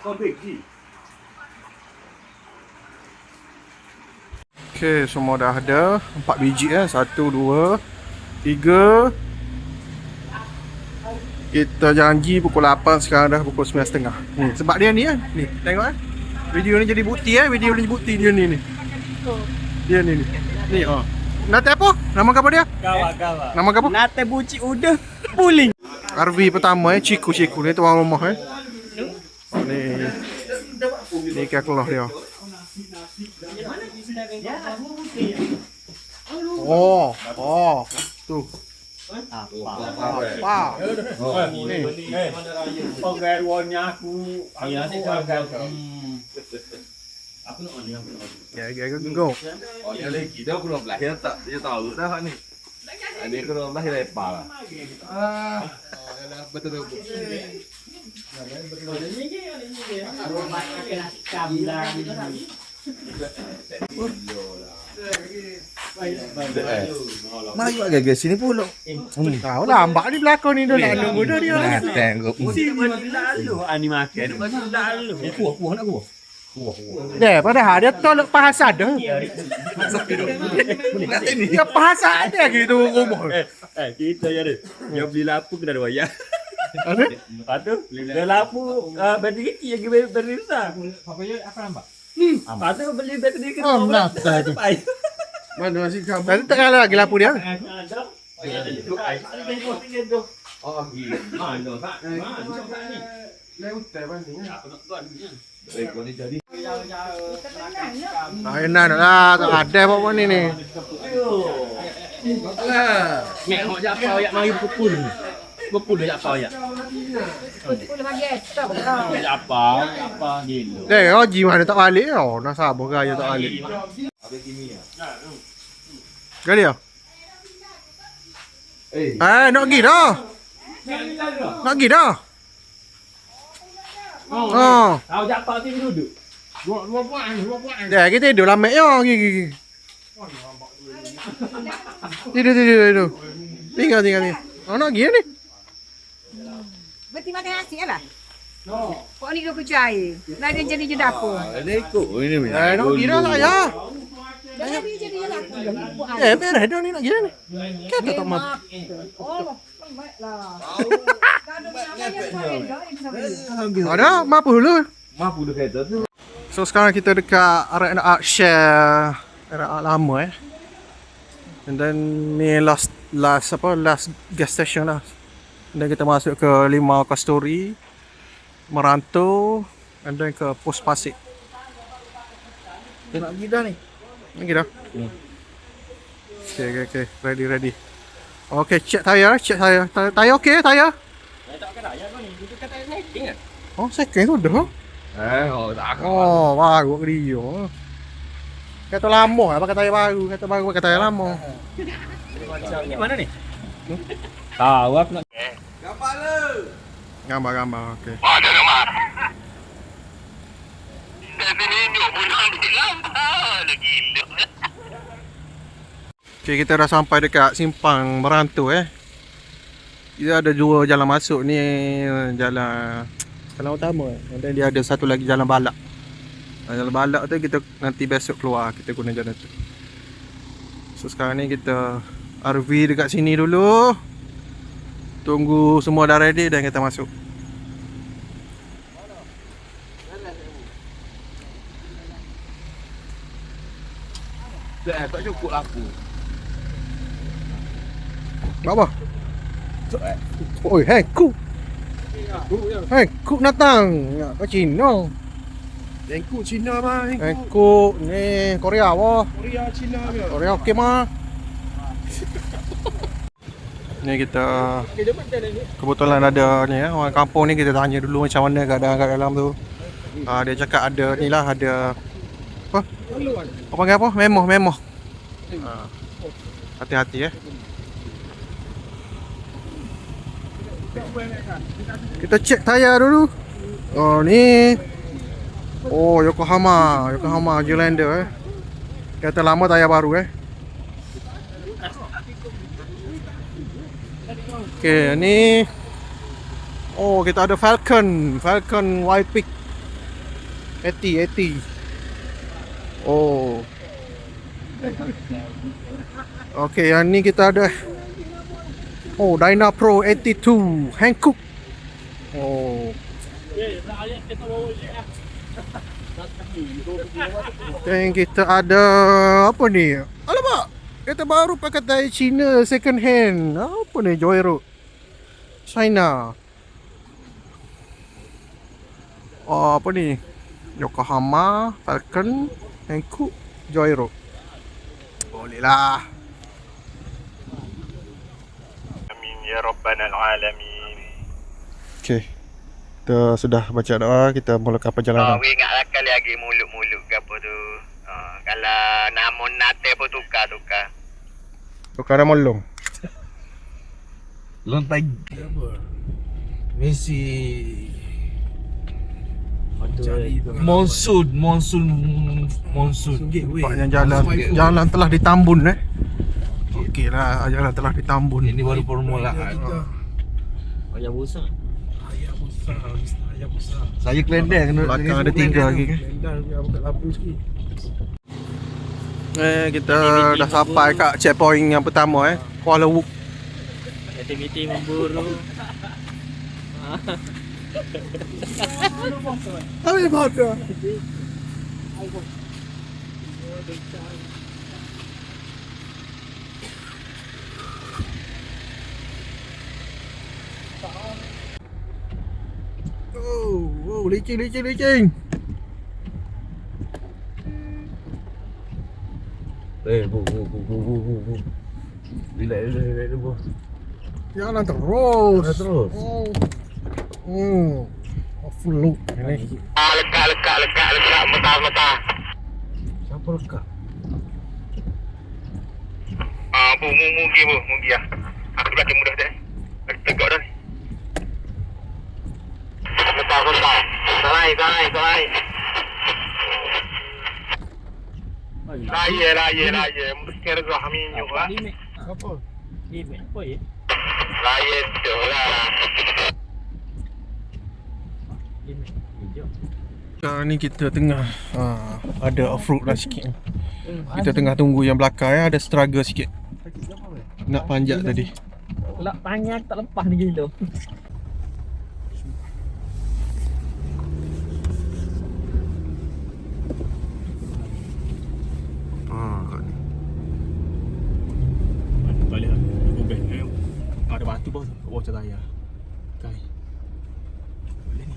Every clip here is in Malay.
Okay, semua dah ada 4 biji 1, 2, 3. Kita janji pukul 8, sekarang dah pukul 9.30. Ni sebab dia ni kan. Ni tengok kan. Video ni jadi bukti video ni jadi bukti dia ni. Dia ni. Ni Nate apa? Nama apa dia? Kawa. Nama apa? Nate buci udah puling. RV pertama Ciku ni tuan rumah Ni. Ni kaya keluar dia. Tu. Apa? Ni. Penggaruannya aku. Aku nak on. Ya, go. Dia lagi dah aku nak lahir tak dia tahu dah ni. Dia kena lahir lepas lah. Betul. Mana juga gagal sini pula. Tahu lah, ambak ni belakang ni dah nunggu dah dia. Tengok. Lalu ani makan. Lalu. Aku nak aku. Padahal dia tolak bahasa dah. Dia bahasa ada gitu rumah. Kita ya deh. Dia beli lapu kena wayang. Ada? Patu, dia lapu bateri lagi bateri besar. Apa nampak? Patu beli bateri ke. Mana masih kamu? Tadi tak kalah lagi lampu dia. Enak lah, tak ada apa ni ni. Mek hok japau yak mari pukul. Pukul dak japau yak. Pukul bagi stop. Japau apa gila. Haji mana tak balik tau. Nak sabar gaya tak balik. Gak dia? Nak pergi dah. Nak pergi dah. Tahu japau tu duduk. Dua puan. Dah kita tidur lama ya. Tidur. Tinggal. Nak pergi ni. Berarti makan nasi lah. Kok ni dua kucu air. Nak dia jadi je dapur. Dia ikut ini. Nak pergi dah saya. Dah jadi je dapur. Beres dah ni nak pergi ni. Kata tak mau. Oh, baiklah. Ada, mampu dulu. Mampu dah kereta tu. So sekarang kita dekat area share area lama And then ni last gas station lah. And then kita masuk ke 5 Kasturi, Merantau, and then ke Pos Pasir. Kita nak pergi dah ni. Pergi dah. Okay. Ready. Okay, check tayar. Tayar okey, tayar. Tak kena ayat kau ni. Itu kata setting kan. Oh, second tu dah. Tak Oh, baru ke dia. Kata lama lah pakai tayar baru. Kata baru pakai tayar lama. Ni mana ni? Tahu aku nak. Gambar lu. Gambar, okey. Ada gambar. Tapi ni pun ambil gambar lagi. Okay, kita dah sampai dekat simpang Merantau Dia ada 2 jalan masuk ni, jalan utama dan dia ada satu lagi jalan balak. Jalan balak tu kita nanti besok keluar kita guna jalan tu. So sekarang ni kita RV dekat sini dulu. Tunggu semua dah ready dan kita masuk. Tak cukup lampu. Apa? Oi, Kuk datang. Kau Cina. Engkau Cina mah. Kuk ni Korea apa? Korea Cina ke? Korea okey mah. Ni kita kebetulan ada ni orang kampung ni, kita tanya dulu macam mana keadaan kat dalam tu. Dia cakap ada ni lah, ada apa? Apa panggil apa? Memoh. Hati-hati Kita cek tayar dulu. Oh ni. Oh Yokohama Highlander Kata lama tayar baru Okay, ni. Oh, kita ada Falcon White Peak. 80. Oh. Okey, yang ni kita ada. Oh, Dyna Pro 82 Hankook. Oh. Dan kita ada apa ni? Alamak. Kereta baru pakai China second hand. Apa ni Joyride? China. Oh, apa ni? Yokohama, Falcon, Hankook, Joyride. Boleh lah. Amin ya rabbal alamin. Okay. Kita sudah baca doa, kita mulakan perjalanan. We ingatlah kali lagi mulut-mulut ke apa tu. Kalau namun nate pun tukar. Tukar nama long. Lontai. Messi. Monsoon. Nampaknya jalan telah ditambun Okey lah, jalan telah ditambun. Ini baru permulaan. Ayah besar. Saya kelendek kena. Belakang ada 3 lagi kan. Kita dah sampai kat checkpoint yang pertama Kuala Lumpur. Aktiviti memburu. Habis bodoh. Oh, licin. Bu. Bila. Jalan terus. Terus. Full loop ini. Lekak mata. Siapa lekak? Mugi ya. Aku belakang mudah dah. Tegak dah. Mata. Sarai. Raya. Mungkin ada kami juga. Apa? Ini apa ya? Raya tu lah. Ini hijau. Sekarang ni kita tengah ada off-road lah sikit. Kita tengah tunggu yang belakang ada struggle sikit. Nak panjat tadi. Lak tangan tak lepas ni gila. Balik lah. Ubin. Ada batu bawah tu. Bawah cahaya. Kai. Boleh ni.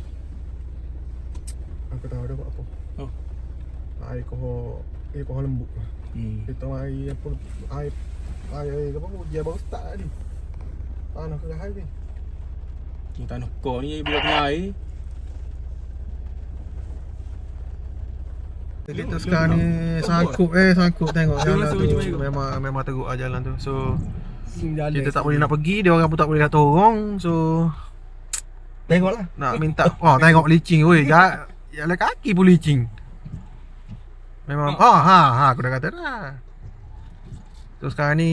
Aku tahu dah buat apa. Oh. Air kohor lembut. Kita air apa air apa dia baru start tadi. Tanah ke air ni. Tanah kau ni bila kena air. Kita sekarang ni sangkut tengok jalan tu. Memang teruk lah jalan tu. So kita tak boleh nak pergi, dia orang pun tak boleh nak tolong. So Tengoklah. nak minta tengok licin weh. Jalan kaki pun licin. Memang aku dah kata dah. So sekarang ni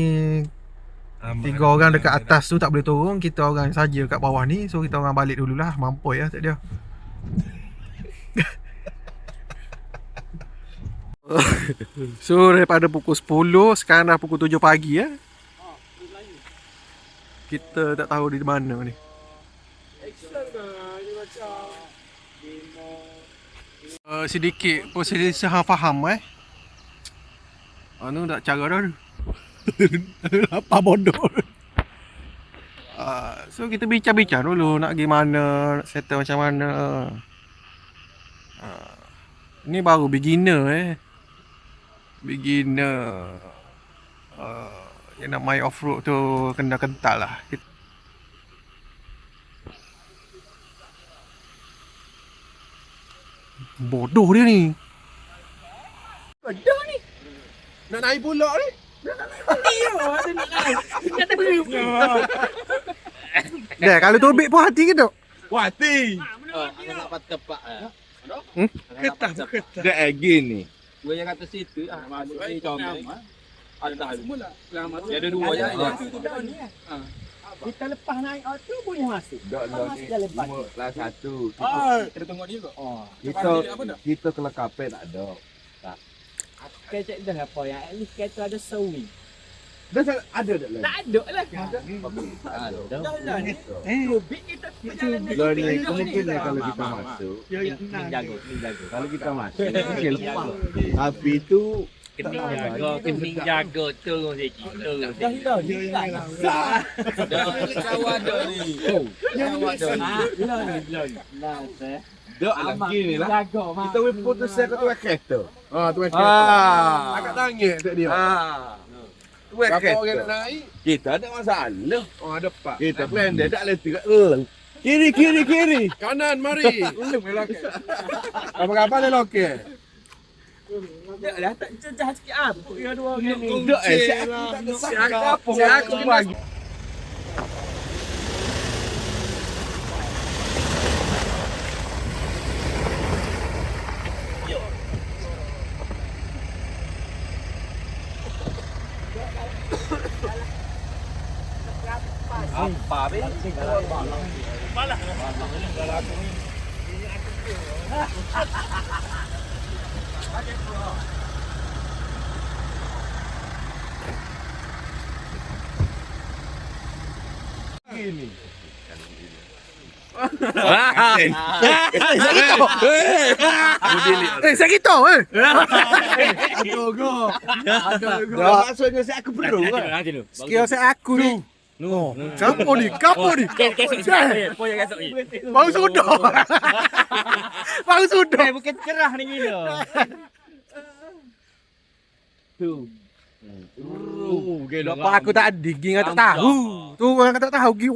3 orang dekat atas tu tak boleh turun, kita orang saja kat bawah ni. So kita orang balik dululah, mampoi lah tak dia. So daripada pukul 10 sekarang dah pukul 7 pagi kita tak tahu di mana ni. Sedikit perselisihan faham anu tak cara dah. Apa bodoh. So kita bincang-bincang dulu nak pergi mana, nak settle macam mana. Ni baru beginner yang nak main off-road tu kena kental lah. Bodoh dia ni. Bodoh ni. Nak naik pulak ni. Dah kalau tobek puas hati ke tak? Puas hati. Nak patah tepat Ketah. Dah again ni. Gua yang kata situ masuk ni comel. Ada semula. Dia ada 2 je. Kita lepas naik auto boleh masuk. Dak lah ni cuma kelas 1. Kita tengok dia kok. Kita kelas kapal tak ada. Kecek dah apa yang at least kereta ada sewing. Dah ada tak lah? Tak ada lah. Ada. Dah ni. Rubik kita Lah ni kemungkinan kalau kita masuk. Ni jago. Kalau kita masuk mungkin lepas. Tapi tu Kening jaga turun sikit. Turun sikit. dah dia. Kawan dah ni. Kawan dah ni. dak lagi ni lah. Jaga mak. Kita boleh putus saya tu kereta. Tu kereta. Agak tangis tak dia. Tu kereta. naik? Kita ada masalah. Ada pak. Kita plan dia tak letih. Kiri. Kanan mari. Apa-apa le lokek. Dah lah tak cecah sikit apa yang dua ni. Dak saya aku bagi. Apa be? Ini. Sakit tau Maksudnya saya aku perlu kan. Skill saya aku ni. Kapo ni. Poyak kasut ni. Bau sudah. Bau sudah. Bukan cerah ni gila. Tu. Lepas aku tak ada gigi tak tahu. Tu orang tak tahu gigi.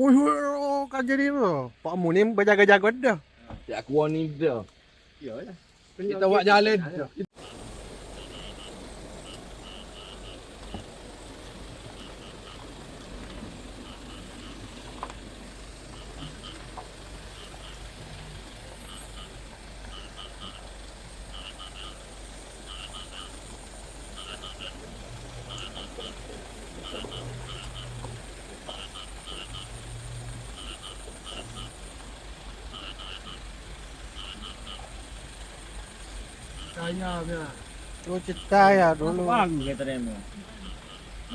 Kan jadi tu. Pak Mu ni berjaga-jaga dah. Ya aku warning dah. Kita buat jalan. Tu cerita ya dulu. Baru kata demo.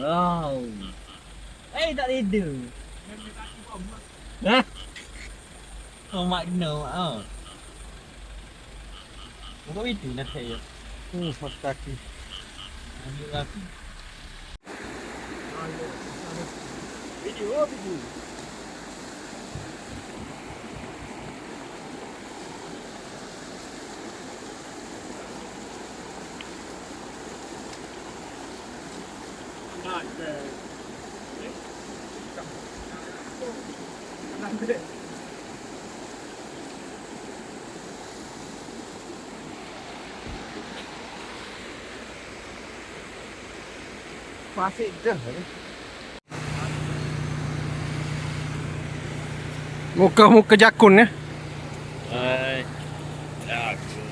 Wow. Tak reda. Hah? Oh makna Bukan itu nak saya. Mas kaki. Ambil lagi. Video. Pasik dah. Muka-muka jakun ya.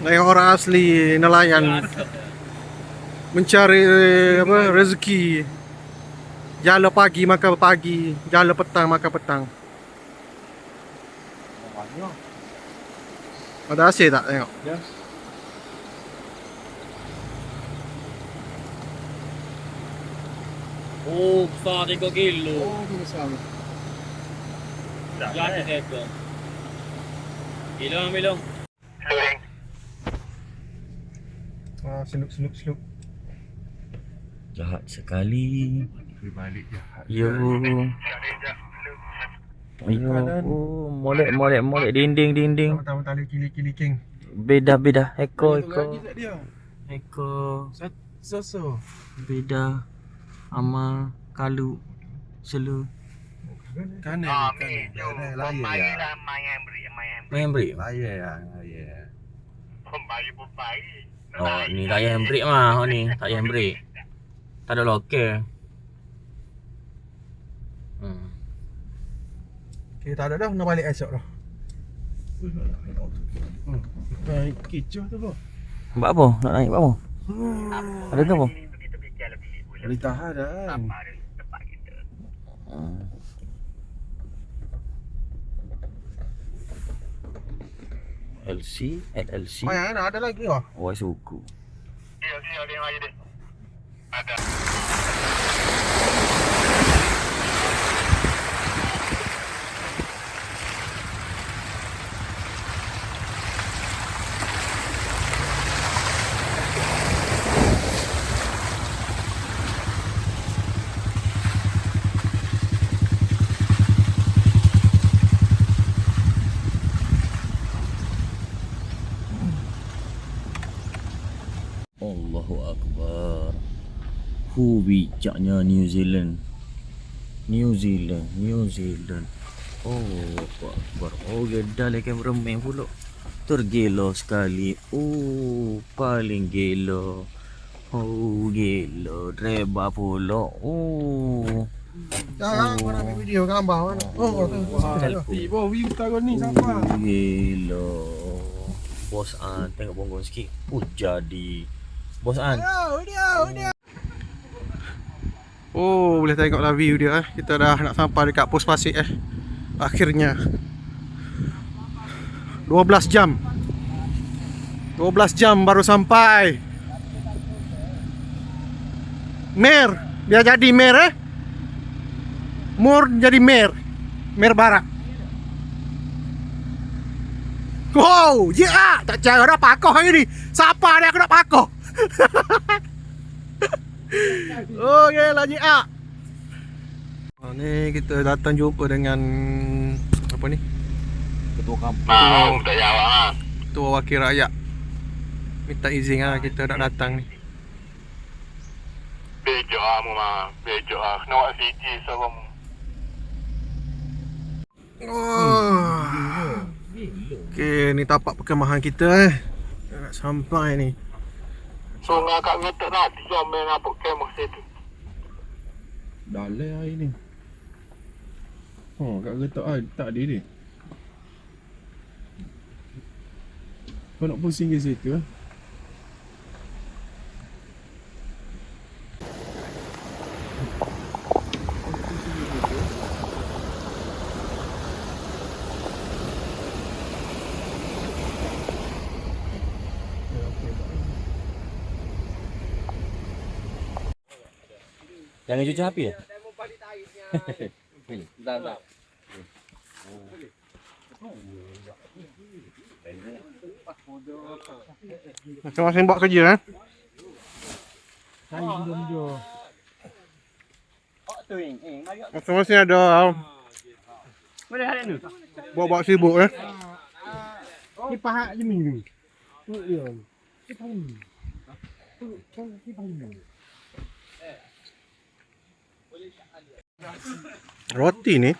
Kayak orang asli nelayan mencari apa rezeki. Jala pagi makan pagi, jala petang makan petang. Ada hasil tak tengok? Ya. Oh, besar 3 kilo. besar. Jangan ekor. Bilong. Seluk. Jahat sekali. Balik jahat. Yo. Molek dinding. Pertama tali kili king. Beda. Ekor. dia. Ekor. So. Beda. Ama kalu selu. Kanan. Bayi lah Main break. Layar. Bayi pun bayi. Oh, ni layan break mah. Oh ni, tak layan break. Tak ada lokal. Okay, tak ada dah, nak balik esok dah. Kecoh tu apa? Buat apa? Nak naik buat apa? Ada ke apa? Boleh tahan dah. LC. Oh yang ada lagi oh. Oh, suku. Allahu Akbar. Bijaknya New Zealand. Oh, Akbar. Oh, geda lah kameraman pula. Tergelo sekali. Oh, paling gelo. Oh, gelo. Reba pula. Oh. Jangan kau nak ambil video gambar mana. Oh, Ibu, view tahu ni siapa? Gelo. Bos An, tengok bonggong sikit. Jadi. Bos An. Oh, boleh tengoklah view dia. Kita dah nak sampai dekat pos pasir akhirnya. 12 jam. 12 jam baru sampai. Mer, dia jadi mer Mur jadi mer barak. Wow, ya, tak cara dah pakoh hari ni. Siapa dia aku nak pakoh? Oh, lah ya. Ni kita datang jumpa dengan apa ni? Ketua kampung. Tak jawab ah. Ketua Wakil Rakyat. Minta izin kita nak datang ni. Bejok ah mu mah. Bejok ah. Kena buat sikit sama. Oh. Okey, ni tapak perkemahan kita nak sampai ni. So ngakak ngetek nak jom main apa kemah situ. Dah le hari ni. Oh, kat getak tak ada dia. Kau nak pusing ke situ ah? Jangan cuci api ya? Tak. Masing-masing buat kerja Masing-masing ada buat sibuk Ni pahat je ni. roti ni.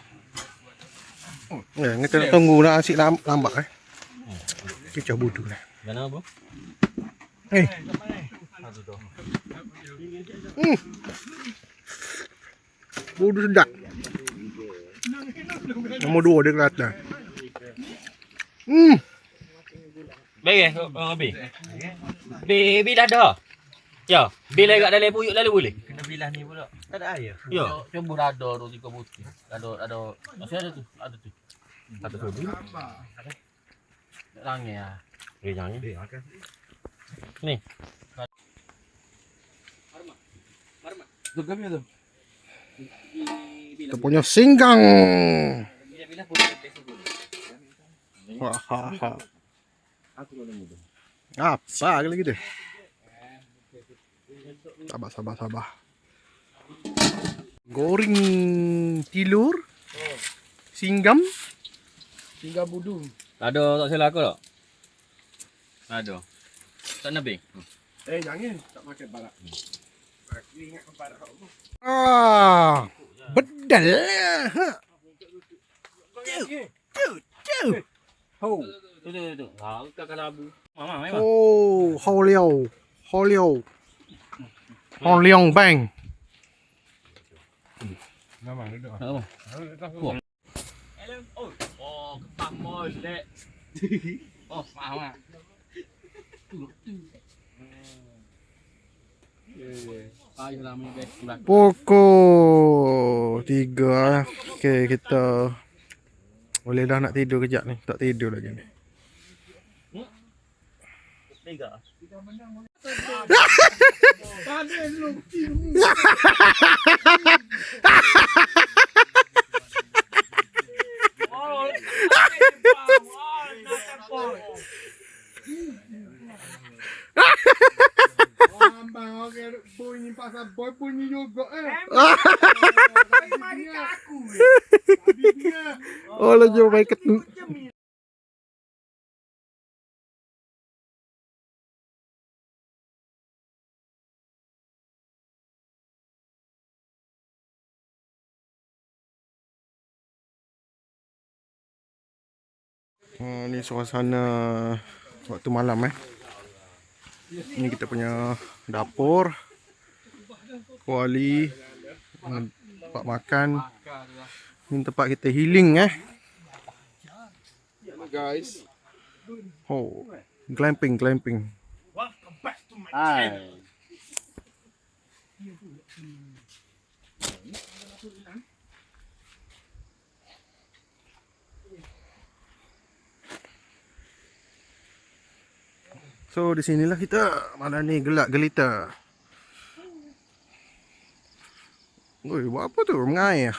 Ya, kita nak tunggu nak asyik lambat Kicau bodoh lah. Mana apa? Bodoh sedap. Nombor 2 dia kelata. Baik Bi dah dah. Ya, bil agak dalam puyuk lalu boleh. Kena bilah ni pula. Tak ada air. Ya, cuba dah ada roti kau putih. Ada. Masih ada tu. Ada tu bil. Langit ah. Jangan. Ni. Tu kami tu. Kita punya singgang. Wah. Apa lagi dia? Sabar. Goreng tilur. Singgam budu. Ada tak salah aku tak? Ada. Tak nabi. Jangan tak pakai barak. Aku ingat barak apa? Bedal. Ho. Tu. Ha, kakak labu. Mama, mai. Oh, Ho Liao Bang. Nama duduk. Apa? Oh, kepak molek. Oh, maaf. Ayolah main back. Pukul 3. Okey, kita boleh dah nak tidur kejap ni. Tak tidur lagi ni. Lega. Abang orang bunyi pasal boy bunyi juga Mari kat aku. Oh, lah jom main ketemu. Ni suasana waktu malam Ni kita punya dapur, kuali, tempat makan. Ni tempat kita healing guys. Oh, glamping. So di sinilah kita. Mana ni gelak gelita. Oi, buat apa tu? Mengair.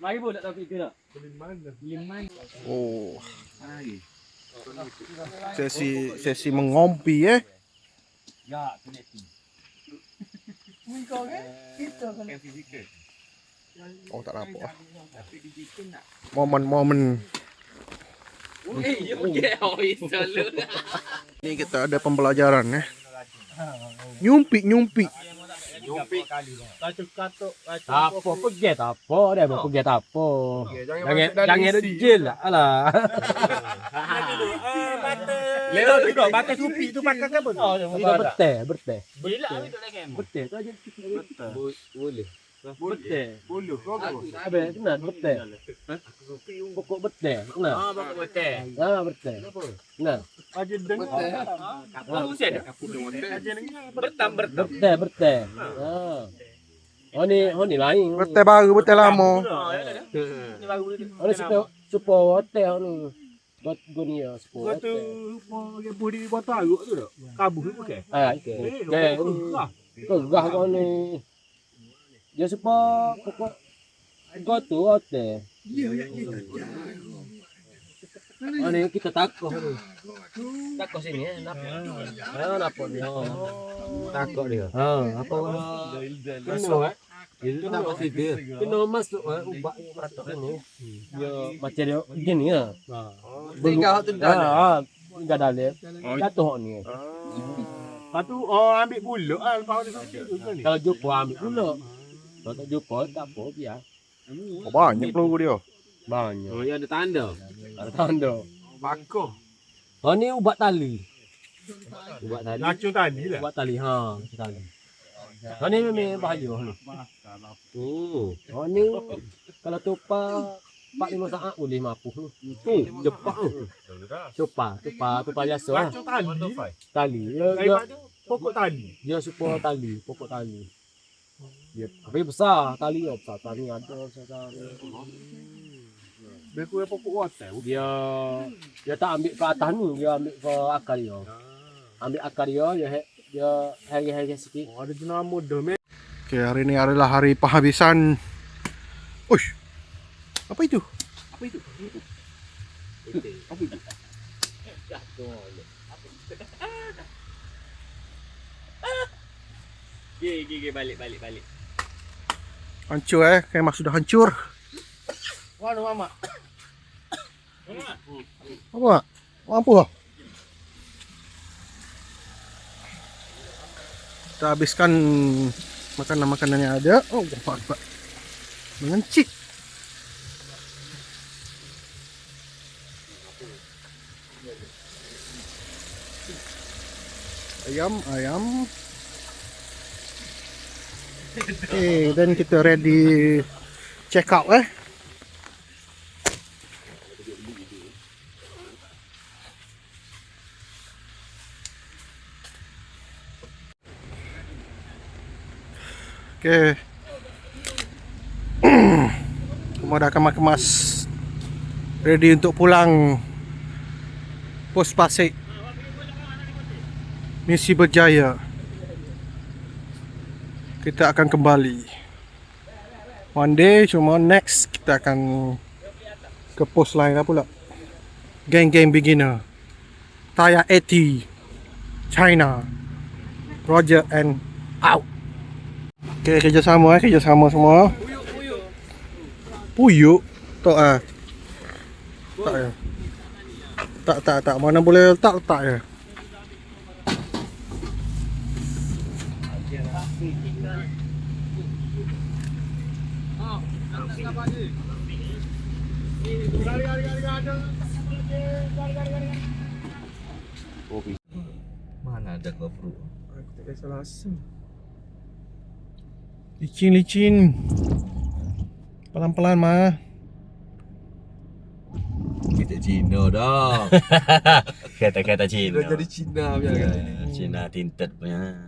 Mari pun tak tahu kita nak. Oh. Sesi mengompi Ya, kena tu. Oh, tak nampak lah. Momen-momen. Ni kita ada pembelajaran Nyumpi. Apa pergi tak apa dah pergi tak apa. Jangan rejil lah. Alah. Lewat tu dah batas supi tu pakai apa tu? Berteh. Bila ambil tu lagi. Berteh tu aja. Boleh. Berteh. Bulu kau apa? Habis kenal berteh. Pokok berteh. Kenal. Bapak betul. Berteh. Kenal. Aja dengar. Kamu usia dah. Berteh. Oh ni lain. Betul baru, betul lama. Ni baru Oh ni supaya hotel ni. Buat gunia supaya Kau tu hotel. budi botol aruk tu dak. Kabuh tu pakai. Kau gah kau ni. Dia supaya pokok kau tu hotel. Oh ni kita takut ni. Takut sini nampak dia. Takut dia. Apa kena itu tak pasti dia. Kena masuk ubak matok ni. Dia macam dia gini ya. Tinggal tu Enggak dalam. Jatuh ni. Lepas tu ambil bulu kau ni. Kalau jumpa ambil dulu. Kalau tak jumpa tak apa biar. Oh, banyak peluru dia. Banyak. Oh, ya ada tanda. Ada tanda. Pakoh. Oh ni ubat tali. Ubat tali. Racun tadi lah. Ubat tali tali. Oh ni memang bahaya ni. Oh ni kalau tupa 4-5 saat boleh mapuh ni. Cepat tu. Tupa biasa lah. Racun tadi. Tali. Daripada pokok tadi. Dia supaya tali, pokok tali. Dia tapi besar tali besar tali ada besar tali. Dia kuih pokok hotel. Dia tak ambil ke atas ni, dia ambil ke akar dia. Ambil akar dia hari-hari sikit. Oh, ada jenama muda meh. Okay, hari ni adalah hari penghabisan. Uish. Apa itu? Gigi balik. Hancur kemas sudah hancur. Mana mama? Apa? Mampu lah. Kita habiskan makanan-makanan yang ada. Oh, nampak. Mengencik. Ayam. Okay, then kita ready check out Okey. Semua dah kemas-kemas. Ready untuk pulang. Pos Pasik. Misi berjaya. Kita akan kembali. One day, cuma next kita akan ke pos lain lah pula. Geng-geng beginner. Taya 80. China. Roger and out. Okay, kerjasama semua. Puyuk. Tak ah. Tak ya. Tak. Mana boleh letak ya. Mana ada GoPro? Aku tak kisah rasa. Licin. Pelan-pelan mah. Kita Cina dah. Kata-kata Cina. Dah jadi Cina punya kali ni. Cina tinted punya.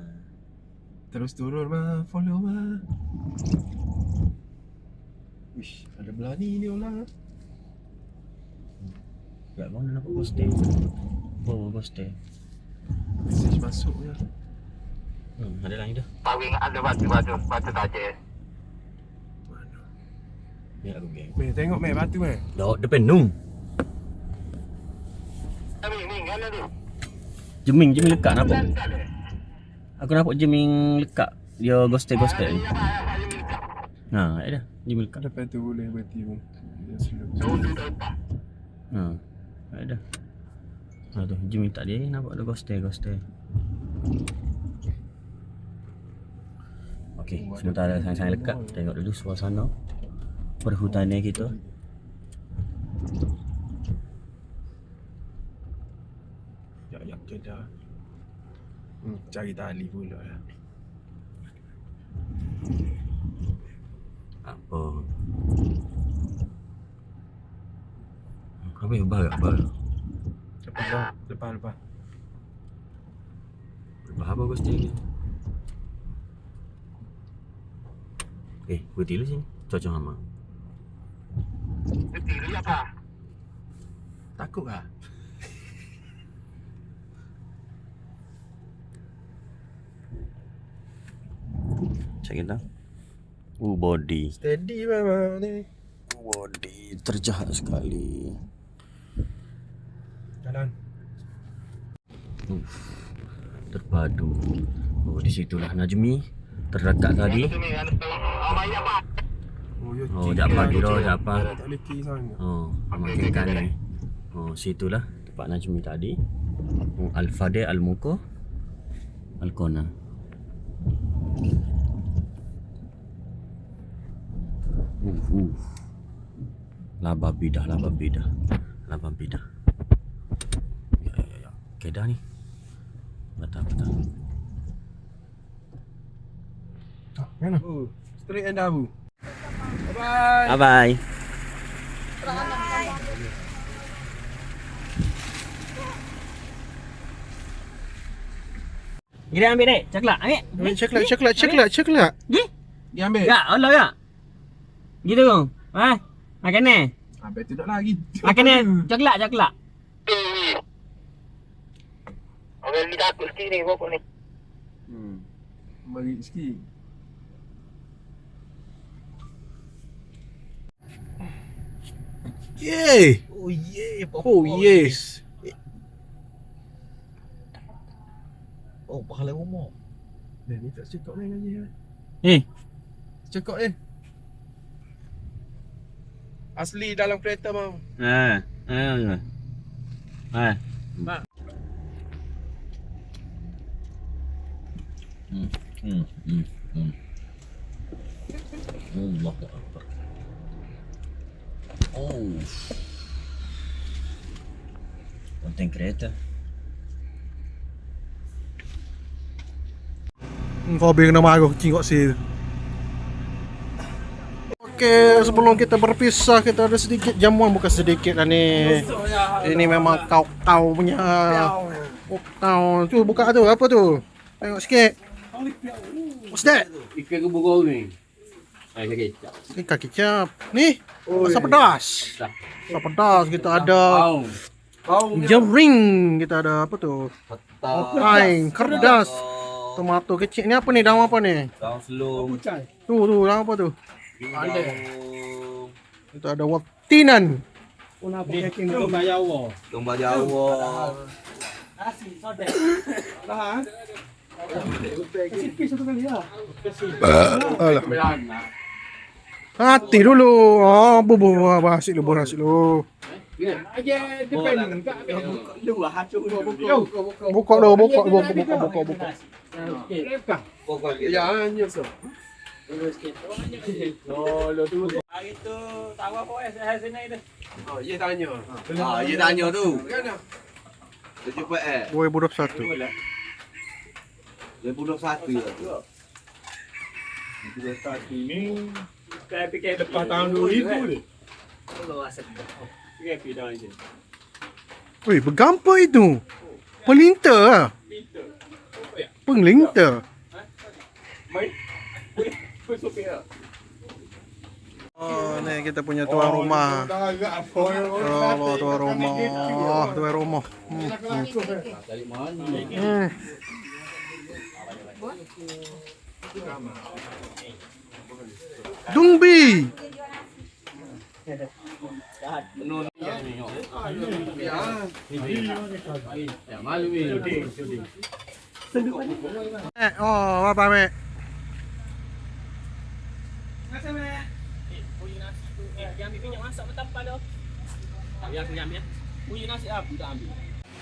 Terus turun mah, follow mah. Wish, ada berani ni orang. Ya, mana nampak poster? Oh, poster. Message masuk je. Ada lain dah. Pawing ada batu taja. Mana? Ya, aku geng. Meh, tengok meh batu meh. Dah depan nu. Ni kan tu. Jeming lekat nampak. Aku nampak jeming lekat. Dia ghosted ni. Nah, ada dah. Jeming lekat. Depan tu boleh berhenti pun. Dia slow. Ada. Tu jeming tak dia nampak ada ghosted. Okey, sementara saya lekat, tengok dulu suasana perhutanan kita. Ya, kedah. Cari tali pula lah. Apa? Apa yang baru? Lepas. Apa ghosted ni? Berhenti dulu sini. Cocok sama. Betul apa? Takut kah? Cek kita. Body. Steady memang ni. Body terjahat sekali. Jalan. Terpadu. Oh, di situlah Najmi terdekat tadi. Oh, Jaafar kira Jaafar. Tak boleh key sangat. Oh, makinkan ni. Oh, situlah tempat Najmi tadi. Al-Fadil Al-Muko Al-Kona. Labah bidah. Ya. Kedah ni. Betul. Mana? Straight and double. Bye. Gini ambil dek, coklat, ambil. Ceklat. Dia ambil. Ya, Allah ya. Gitu kong. Makan ni. Habis tu tak lagi. Makan ni, coklat. Orang ni takut sikit ni pokok ni. Bagi sikit. Yay! Oh yes. Oh, pahala rumah. Ni tak cekok ni gaji. Cekok ni. Asli dalam kereta mau. Allah Akbar. Oh. Konten kereta. Kau bingung nama aku tengok si. Okey, sebelum kita berpisah kita ada sedikit jamuan, bukan sedikit lah ni. Ini memang kau punya. Kau tu buka tu apa tu? Tengok sikit. What's that? Ikan kubu goreng. Air kecap. Ikan kicap. Ni, asam pedas. Asam pedas kita ada. Jering kita ada apa tu? Okai, kerdas. Tomato kecil ni apa ni? Daun apa ni? Daun selum. Tu daun apa tu? Kita ada watinan. Domba Jawa. Domba Jawa. Alah. Hati dulu. Ah, nasi dulu, nasi dulu. Buka dulu, buka. Hari tu tahu apa saya sini dah. Dia tanya tu. Dia jumpa 2021. 2021 Ni saya fikir lepas tahun 2000 ni. PKP dah je. Weh, bergambar itu. Pelintar lah. Pelintar. Oh, ni kita punya tuan rumah. Oh, tuan rumah. Dungbi. Oh, apa mek?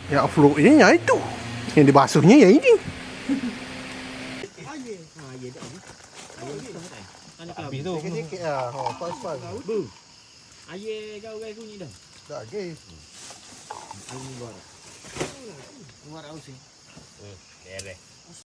Ya flow-nya ya itu. Yang dibasuhnya ya ini. Habis tu. Sikit-sikit lah. Oh, pas-pas. Air kau kunyi dah. Tak lagi. Luar aus ni. Kerek.